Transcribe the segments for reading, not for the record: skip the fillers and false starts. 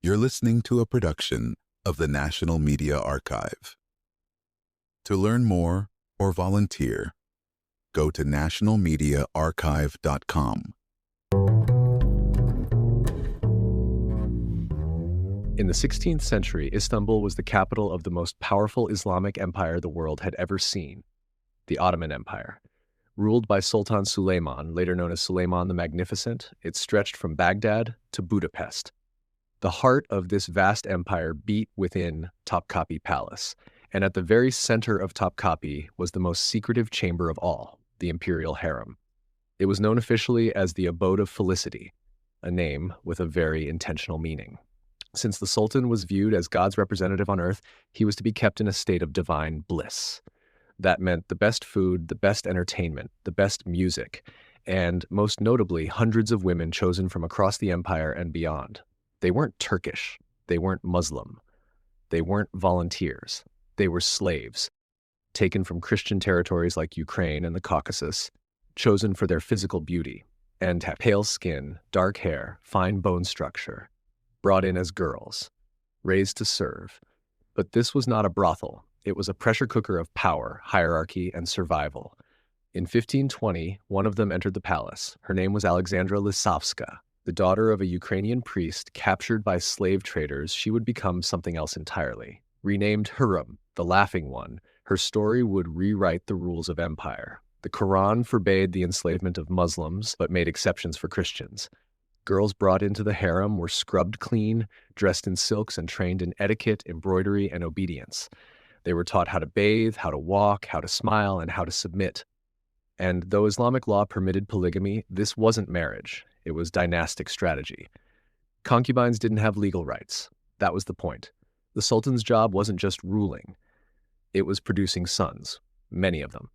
You're listening to a production of the National Media Archive. To learn more or volunteer, go to nationalmediaarchive.com. In the 16th century, Istanbul was the capital of the most powerful Islamic empire the world had ever seen, the Ottoman Empire. Ruled by Sultan Suleiman, later known as Suleiman the Magnificent, it stretched from Baghdad to Budapest. The heart of this vast empire beat within Topkapi Palace, and at the very center of Topkapi was the most secretive chamber of all, the Imperial Harem. It was known officially as the Abode of Felicity, a name with a very intentional meaning. Since the Sultan was viewed as God's representative on earth, he was to be kept in a state of divine bliss. That meant the best food, the best entertainment, the best music, and most notably, hundreds of women chosen from across the empire and beyond. They weren't Turkish, they weren't Muslim, they weren't volunteers, they were slaves, taken from Christian territories like Ukraine and the Caucasus, chosen for their physical beauty, and had pale skin, dark hair, fine bone structure, brought in as girls, raised to serve. But this was not a brothel. It was a pressure cooker of power, hierarchy, and survival. In 1520, one of them entered the palace. Her name was Alexandra Lisavska. The daughter of a Ukrainian priest captured by slave traders, she would become something else entirely. Renamed Hürrem, the Laughing One, her story would rewrite the rules of empire. The Quran forbade the enslavement of Muslims, but made exceptions for Christians. Girls brought into the harem were scrubbed clean, dressed in silks, and trained in etiquette, embroidery, and obedience. They were taught how to bathe, how to walk, how to smile, and how to submit. And though Islamic law permitted polygamy, this wasn't marriage. It was dynastic strategy. Concubines didn't have legal rights. That was the point. The Sultan's job wasn't just ruling. It was producing sons, many of them.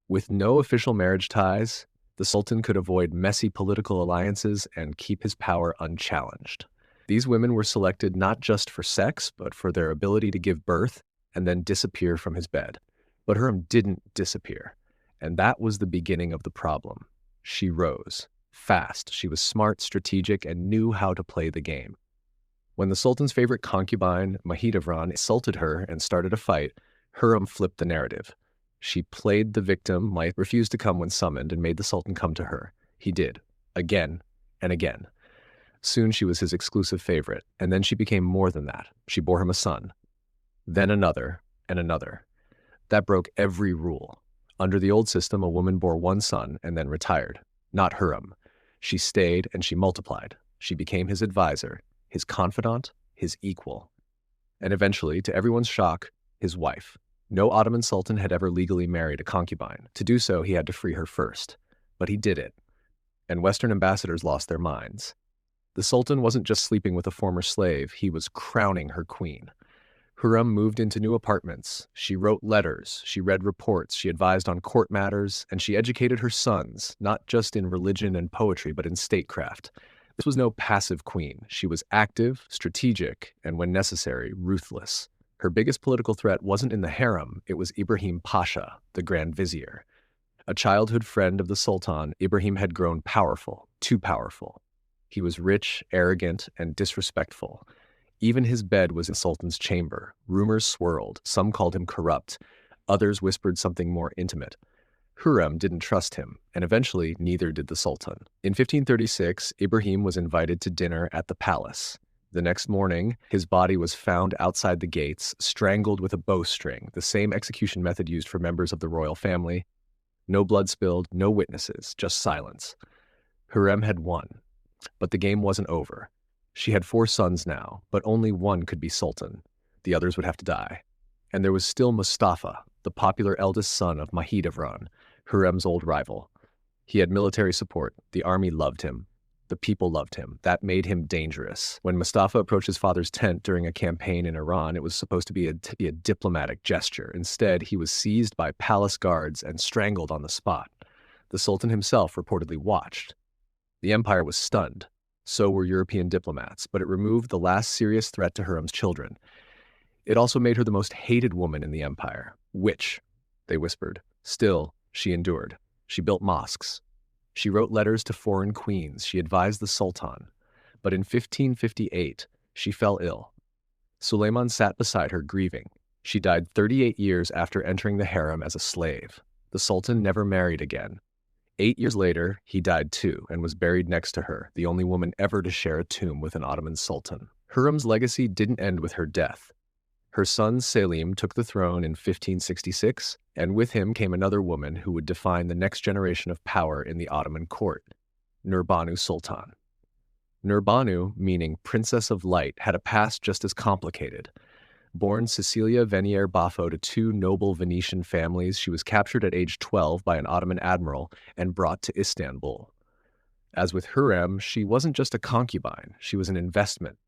With no official marriage ties, the Sultan could avoid messy political alliances and keep his power unchallenged. These women were selected not just for sex, but for their ability to give birth and then disappear from his bed. But Hürrem didn't disappear, and that was the beginning of the problem. She rose, fast. She was smart, strategic, and knew how to play the game. When the Sultan's favorite concubine, Mahidevran, insulted her and started a fight, Hürrem flipped the narrative. She played the victim, refused to come when summoned, and made the Sultan come to her. He did, again and again. Soon she was his exclusive favorite, and then she became more than that. She bore him a son, then another, and another. That broke every rule. Under the old system, a woman bore one son and then retired. Not Hürrem. She stayed and she multiplied. She became his advisor, his confidant, his equal. And eventually, to everyone's shock, his wife. No Ottoman Sultan had ever legally married a concubine. To do so, he had to free her first. But he did it. And Western ambassadors lost their minds. The Sultan wasn't just sleeping with a former slave, he was crowning her queen. Hürrem moved into new apartments. She wrote letters, she read reports, she advised on court matters, and she educated her sons, not just in religion and poetry, but in statecraft. This was no passive queen. She was active, strategic, and when necessary, ruthless. Her biggest political threat wasn't in the harem, it was Ibrahim Pasha, the Grand Vizier. A childhood friend of the Sultan, Ibrahim had grown powerful, too powerful. He was rich, arrogant, and disrespectful. Even his bed was in the Sultan's chamber. Rumors swirled. Some called him corrupt. Others whispered something more intimate. Hürrem didn't trust him, and eventually neither did the Sultan. In 1536, Ibrahim was invited to dinner at the palace. The next morning, his body was found outside the gates, strangled with a bowstring, the same execution method used for members of the royal family. No blood spilled, no witnesses, just silence. Hürrem had won. But the game wasn't over. She had 4 sons now, but only one could be Sultan. The others would have to die. And there was still Mustafa, the popular eldest son of Mahidevran, Hürrem's old rival. He had military support. The army loved him. The people loved him. That made him dangerous. When Mustafa approached his father's tent during a campaign in Iran, it was supposed to be a diplomatic gesture. Instead, he was seized by palace guards and strangled on the spot. The Sultan himself reportedly watched. The empire was stunned. So were European diplomats, but it removed the last serious threat to Hürrem's children. It also made her the most hated woman in the empire. Witch, they whispered. Still, she endured. She built mosques. She wrote letters to foreign queens. She advised the Sultan. But in 1558, She fell ill. Suleiman sat beside her grieving. She died 38 years after entering the harem as a slave. The Sultan never married again. 8 years later, he died too and was buried next to her, the only woman ever to share a tomb with an Ottoman sultan. Hürrem's legacy didn't end with her death. Her son Selim took the throne in 1566, and with him came another woman who would define the next generation of power in the Ottoman court, Nurbanu Sultan. Nurbanu, meaning Princess of Light, had a past just as complicated. Born Cecilia Venier Baffo to two noble Venetian families, she was captured at age 12 by an Ottoman admiral and brought to Istanbul. As with Hürrem, she wasn't just a concubine, she was an investment.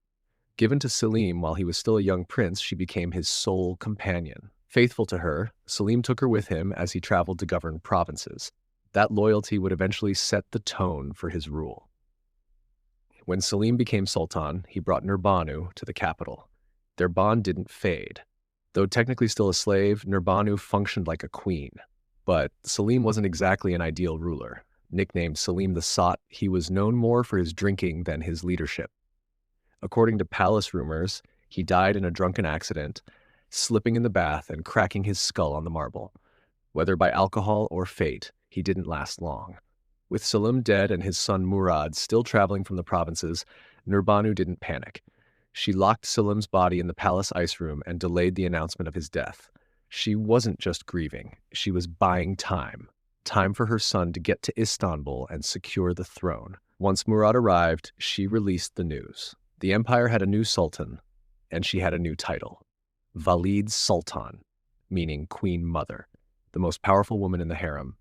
Given to Selim while he was still a young prince, she became his sole companion. Faithful to her, Selim took her with him as he traveled to govern provinces. That loyalty would eventually set the tone for his rule. When Selim became sultan, he brought Nurbanu to the capital. Their bond didn't fade. Though technically still a slave, Nurbanu functioned like a queen. But Selim wasn't exactly an ideal ruler. Nicknamed Selim the Sot, he was known more for his drinking than his leadership. According to palace rumors, he died in a drunken accident, slipping in the bath and cracking his skull on the marble. Whether by alcohol or fate, he didn't last long. With Selim dead and his son Murad still traveling from the provinces, Nurbanu didn't panic. She locked Selim's body in the palace ice room and delayed the announcement of his death. She wasn't just grieving, she was buying time. Time for her son to get to Istanbul and secure the throne. Once Murad arrived, she released the news. The empire had a new sultan, and she had a new title. Valide Sultan, meaning Queen Mother, the most powerful woman in the harem.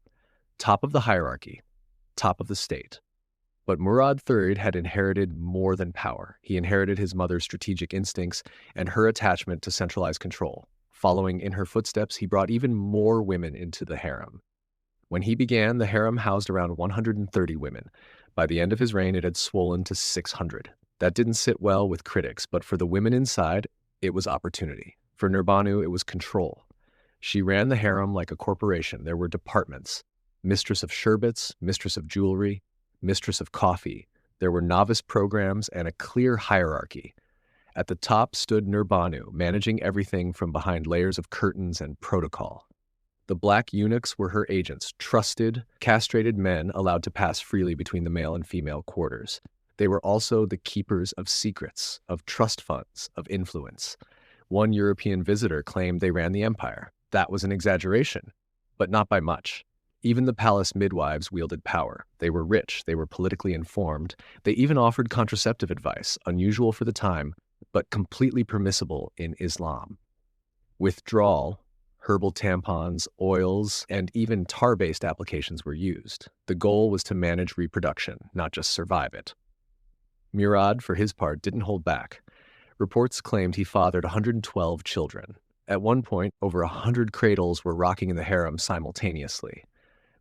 Top of the hierarchy, top of the state. But Murad III had inherited more than power. He inherited his mother's strategic instincts and her attachment to centralized control. Following in her footsteps, he brought even more women into the harem. When he began, the harem housed around 130 women. By the end of his reign, it had swollen to 600. That didn't sit well with critics, but for the women inside, it was opportunity. For Nurbanu, it was control. She ran the harem like a corporation. There were departments. Mistress of sherbets, mistress of jewelry, mistress of coffee. There were novice programs and a clear hierarchy. At the top stood Nurbanu, managing everything from behind layers of curtains and protocol. The black eunuchs were her agents, trusted, castrated men allowed to pass freely between the male and female quarters. They were also the keepers of secrets, of trust funds, of influence. One European visitor claimed they ran the empire. That was an exaggeration, but not by much. Even the palace midwives wielded power. They were rich, they were politically informed. They even offered contraceptive advice, unusual for the time, but completely permissible in Islam. Withdrawal, herbal tampons, oils, and even tar-based applications were used. The goal was to manage reproduction, not just survive it. Murad, for his part, didn't hold back. Reports claimed he fathered 112 children. At one point, over 100 cradles were rocking in the harem simultaneously.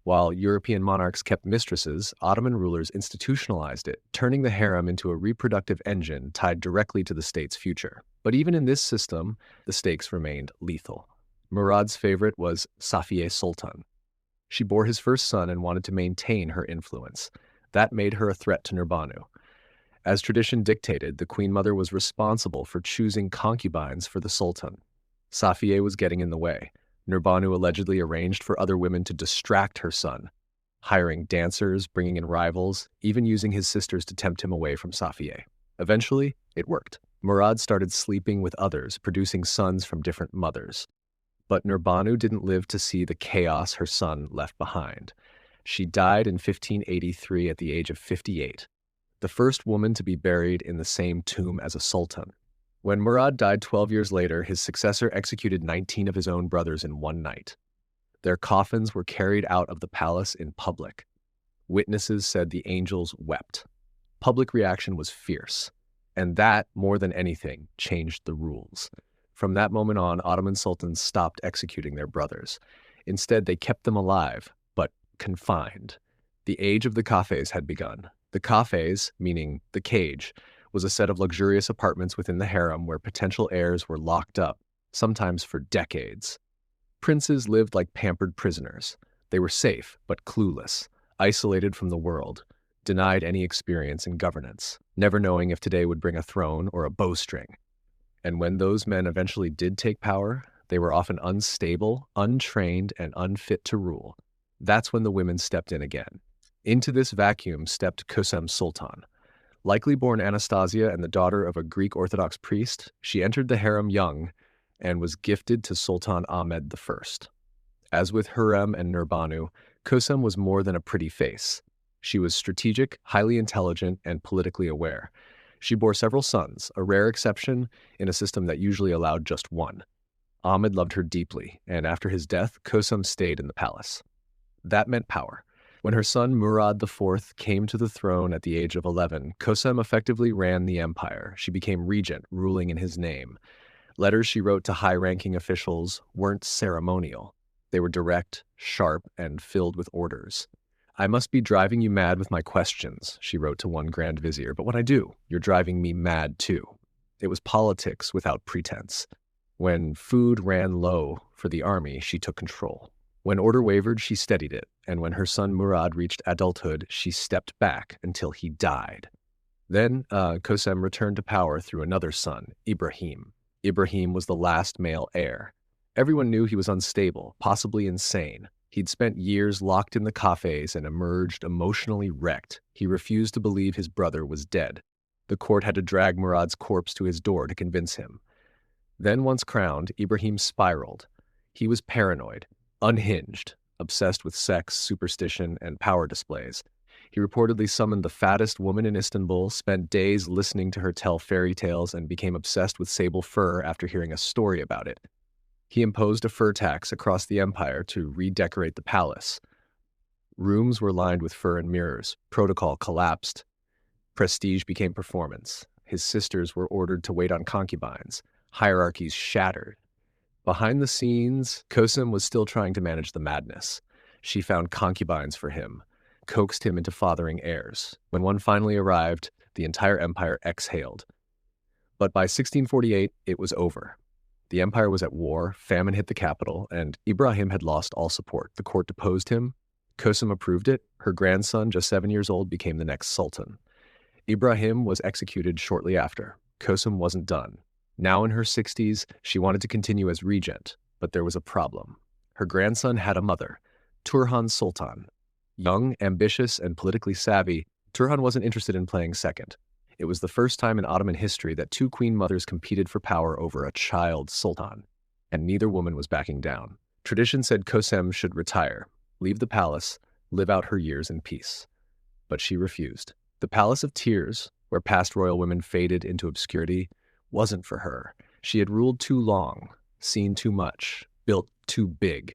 While European monarchs kept mistresses, Ottoman rulers institutionalized it, turning the harem into a reproductive engine tied directly to the state's future. But even in this system, the stakes remained lethal. Murad's favorite was Safiye Sultan. She bore his first son and wanted to maintain her influence. That made her a threat to Nurbanu. As tradition dictated, the Queen Mother was responsible for choosing concubines for the Sultan. Safiye was getting in the way. Nurbanu allegedly arranged for other women to distract her son, hiring dancers, bringing in rivals, even using his sisters to tempt him away from Safiye. Eventually, it worked. Murad started sleeping with others, producing sons from different mothers. But Nurbanu didn't live to see the chaos her son left behind. She died in 1583 at the age of 58, the first woman to be buried in the same tomb as a sultan. When Murad died 12 years later, his successor executed 19 of his own brothers in one night. Their coffins were carried out of the palace in public. Witnesses said the angels wept. Public reaction was fierce. And that, more than anything, changed the rules. From that moment on, Ottoman sultans stopped executing their brothers. Instead, they kept them alive, but confined. The age of the cafes had begun. The cafes, meaning the cage, was a set of luxurious apartments within the harem where potential heirs were locked up, sometimes for decades. Princes lived like pampered prisoners. They were safe, but clueless, isolated from the world. denied any experience in governance, never knowing if today would bring a throne or a bowstring. And when those men eventually did take power, they were often unstable, untrained, and unfit to rule. That's when the women stepped in again. Into this vacuum stepped Hürrem Sultan. Likely born Anastasia and the daughter of a Greek Orthodox priest, she entered the harem young and was gifted to Sultan Ahmed I. As with Hürrem and Nurbanu, Kösem was more than a pretty face. She was strategic, highly intelligent, and politically aware. She bore several sons, a rare exception in a system that usually allowed just one. Ahmed loved her deeply, and after his death, Kösem stayed in the palace. That meant power. When her son Murad IV came to the throne at the age of 11, Kösem effectively ran the empire. She became regent, ruling in his name. Letters she wrote to high-ranking officials weren't ceremonial. They were direct, sharp, and filled with orders. "I must be driving you mad with my questions," she wrote to one grand vizier, "but when I do, you're driving me mad too." It was politics without pretense. When food ran low for the army, she took control. When order wavered, she steadied it, and when her son Murad reached adulthood, she stepped back until he died. Then Kösem returned to power through another son, Ibrahim. Ibrahim was the last male heir. Everyone knew he was unstable, possibly insane. He'd spent years locked in the cafes and emerged emotionally wrecked. He refused to believe his brother was dead. The court had to drag Murad's corpse to his door to convince him. Then, once crowned, Ibrahim spiraled. He was paranoid, unhinged, obsessed with sex, superstition, and power displays. He reportedly summoned the fattest woman in Istanbul, spent days listening to her tell fairy tales, and became obsessed with sable fur after hearing a story about it. He imposed a fur tax across the empire to redecorate the palace. Rooms were lined with fur and mirrors. Protocol collapsed. Prestige became performance. His sisters were ordered to wait on concubines. Hierarchies shattered. Behind the scenes, Kösem was still trying to manage the madness. She found concubines for him, coaxed him into fathering heirs. When one finally arrived, the entire empire exhaled. But by 1648, it was over. The empire was at war, famine hit the capital, and Ibrahim had lost all support. The court deposed him. Kösem approved it. Her grandson, just 7 years old, became the next sultan. Ibrahim was executed shortly after. Kösem wasn't done. Now in her 60s, she wanted to continue as regent, but there was a problem. Her grandson had a mother, Turhan Sultan. Young, ambitious, and politically savvy, Turhan wasn't interested in playing second. It was the first time in Ottoman history that two queen mothers competed for power over a child sultan, and neither woman was backing down. Tradition said Kösem should retire, leave the palace, live out her years in peace. But she refused. The Palace of Tears, where past royal women faded into obscurity, wasn't for her. She had ruled too long, seen too much, built too big.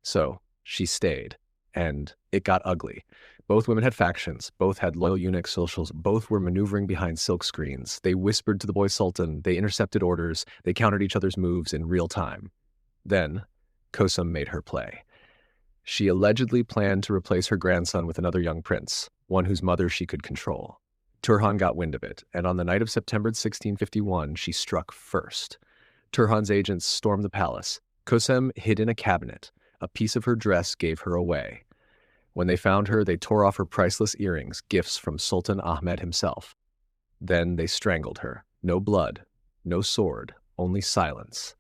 So she stayed, and it got ugly. Both women had factions, both had loyal eunuch socials, both were maneuvering behind silk screens. They whispered to the boy sultan, they intercepted orders, they countered each other's moves in real time. Then, Kösem made her play. She allegedly planned to replace her grandson with another young prince, one whose mother she could control. Turhan got wind of it, and on the night of September 1651, she struck first. Turhan's agents stormed the palace. Kösem hid in a cabinet. A piece of her dress gave her away. When they found her, they tore off her priceless earrings, gifts from Sultan Ahmed himself. Then they strangled her. No blood, no sword, only silence.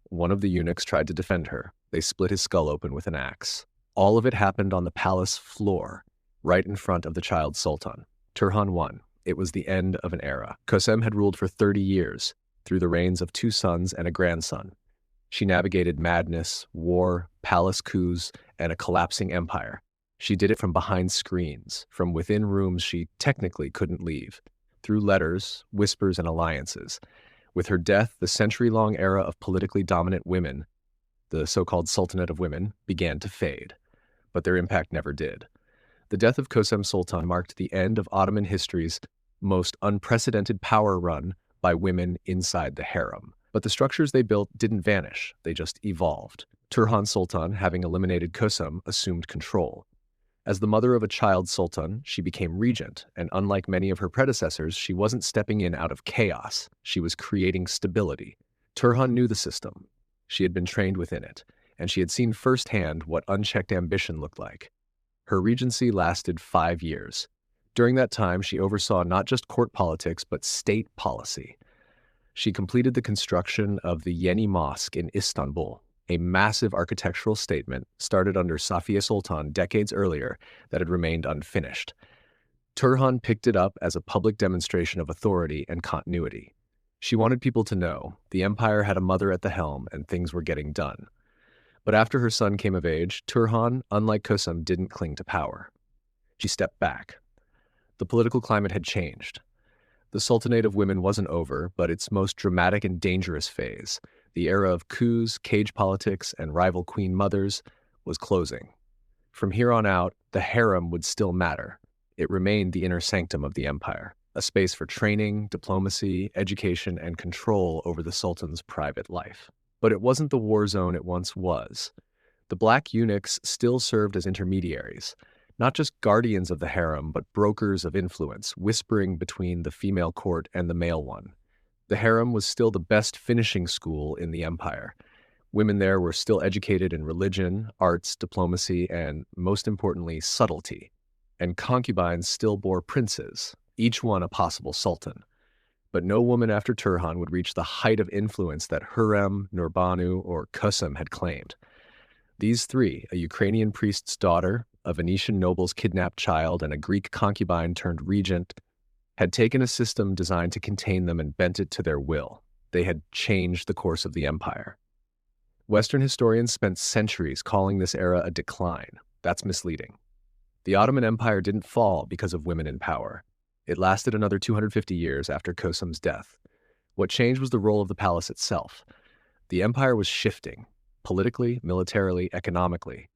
One of the eunuchs tried to defend her. They split his skull open with an axe. All of it happened on the palace floor, right in front of the child sultan. Turhan won. It was the end of an era. Kösem had ruled for 30 years, through the reigns of 2 sons and a grandson. She navigated madness, war, palace coups, and a collapsing empire. She did it from behind screens, from within rooms she technically couldn't leave, through letters, whispers, and alliances. With her death, the century-long era of politically dominant women, the so-called Sultanate of Women, began to fade. But their impact never did. The death of Hürrem Sultan marked the end of Ottoman history's most unprecedented power run by women inside the harem. But the structures they built didn't vanish, they just evolved. Turhan Sultan, having eliminated Kösem, assumed control. As the mother of a child sultan, she became regent, and unlike many of her predecessors, she wasn't stepping in out of chaos. She was creating stability. Turhan knew the system. She had been trained within it, and she had seen firsthand what unchecked ambition looked like. Her regency lasted 5 years. During that time, she oversaw not just court politics, but state policy. She completed the construction of the Yeni Mosque in Istanbul, a massive architectural statement started under Safiye Sultan decades earlier that had remained unfinished. Turhan picked it up as a public demonstration of authority and continuity. She wanted people to know the empire had a mother at the helm and things were getting done. But after her son came of age, Turhan, unlike Kösem, didn't cling to power. She stepped back. The political climate had changed. The Sultanate of Women wasn't over, but its most dramatic and dangerous phase, the era of coups, cage politics, and rival queen mothers, was closing. From here on out, the harem would still matter. It remained the inner sanctum of the empire, a space for training, diplomacy, education, and control over the sultan's private life. But it wasn't the war zone it once was. The black eunuchs still served as intermediaries, not just guardians of the harem, but brokers of influence, whispering between the female court and the male one. The harem was still the best finishing school in the empire. Women there were still educated in religion, arts, diplomacy, and, most importantly, subtlety. And concubines still bore princes, each one a possible sultan. But no woman after Turhan would reach the height of influence that Hürrem, Nurbanu, or Kösem had claimed. These three, a Ukrainian priest's daughter, a Venetian noble's kidnapped child, and a Greek concubine turned regent, had taken a system designed to contain them and bent it to their will. They had changed the course of the empire. Western historians spent centuries calling this era a decline. That's misleading. The Ottoman Empire didn't fall because of women in power. It lasted another 250 years after Kösem's death. What changed was the role of the palace itself. The empire was shifting, politically, militarily, economically.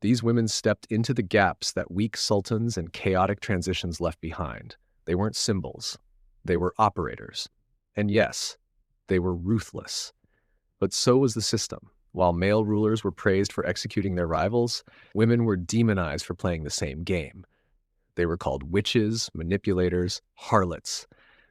These women stepped into the gaps that weak sultans and chaotic transitions left behind. They weren't symbols. They were operators. And yes, they were ruthless. But so was the system. While male rulers were praised for executing their rivals, women were demonized for playing the same game. They were called witches, manipulators, harlots.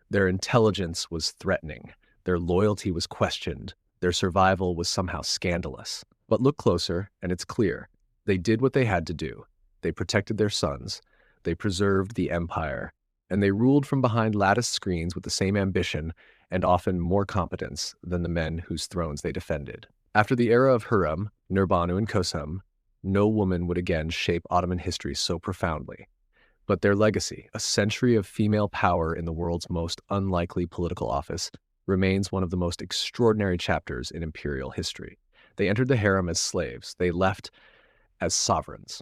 Their intelligence was threatening. Their loyalty was questioned. Their survival was somehow scandalous. But look closer, and it's clear. They did what they had to do. They protected their sons. They preserved the empire. And they ruled from behind latticed screens with the same ambition and often more competence than the men whose thrones they defended. After the era of Hürrem, Nurbanu and Kösem, no woman would again shape Ottoman history so profoundly. But their legacy, a century of female power in the world's most unlikely political office, remains one of the most extraordinary chapters in imperial history. They entered the harem as slaves. They left as sovereigns.